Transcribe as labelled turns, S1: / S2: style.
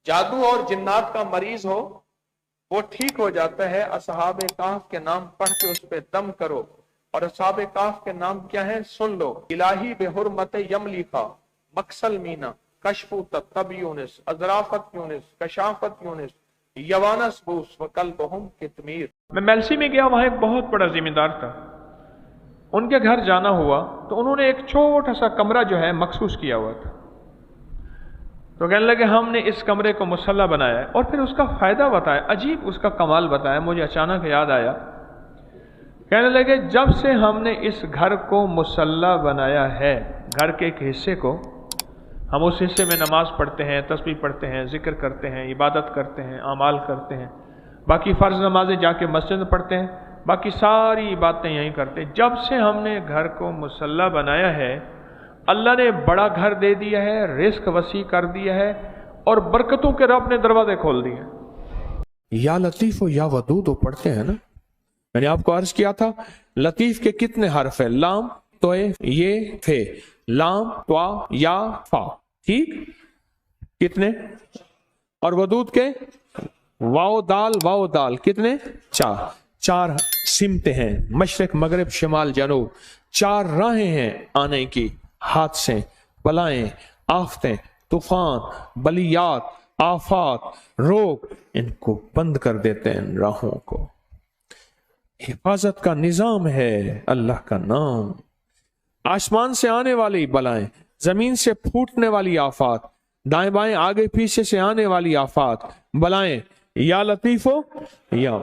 S1: जादू और जिन्नात का मरीज हो वो ठीक हो जाता है। असहाबे काफ के नाम पढ़ के उस पे दम करो, और असहाबे काफ के नाम क्या है सुन लो। इलाही बेहुरमत यमलीखा, मक्सल मीना, कशफू तब यूनिस, अजराफत यूनिस, कशाफत यूनिस, यवानस बूस व कल्बहुम कितमीर।
S2: मैं मेलसी में गया, वहां एक बहुत बड़ा जिम्मेदार था। उनके घर जाना हुआ तो उन्होंने एक छोटा सा कमरा जो है मखसूस किया हुआ था। तो कहने लगे हमने इस कमरे को मुसल्ला बनाया है, और फिर उसका फायदा बताया, अजीब उसका कमाल बताया। मुझे अचानक याद आया, कहने लगे जब से हमने इस घर को मुसल्ला बनाया है, घर के एक हिस्से को, हम उस हिस्से में नमाज पढ़ते हैं, तस्बीह पढ़ते हैं, जिक्र करते हैं, इबादत करते हैं, अमाल करते हैं, बाकी फ़र्ज नमाजें जाके मस्जिद में पढ़ते हैं, बाकी सारी बातें यहीं करते हैं। जब से हमने घर को मुसल्ला बनाया है, अल्लाह ने बड़ा घर दे दिया है, रिस्क वसी कर दिया है, और बरकतों के रब ने दरवाजे खोल दिए।
S1: या लतीफ हो या वदूद हो पढ़ते हैं ना। मैंने आपको अर्ज किया था लतीफ के कितने हर्फ है, लाम तो ये थे, लाम त्वा या फा, ठीक, कितने, और वदूद के वाओ दाल कितने, चार। चार सिमते हैं, मशरक मगरिब शिमाल जनूब, चार राहें हैं आने की, हादसे, बलाएं, आफतें, तूफान, बलियात, आफात, रोग, इनको बंद कर देते हैं इन राहों को। हिफाजत का निजाम है अल्लाह का नाम। आसमान से आने वाली बलाएं, जमीन से फूटने वाली आफात, दाएं बाएं आगे पीछे से आने वाली आफात, बलाएं, या लतीफो या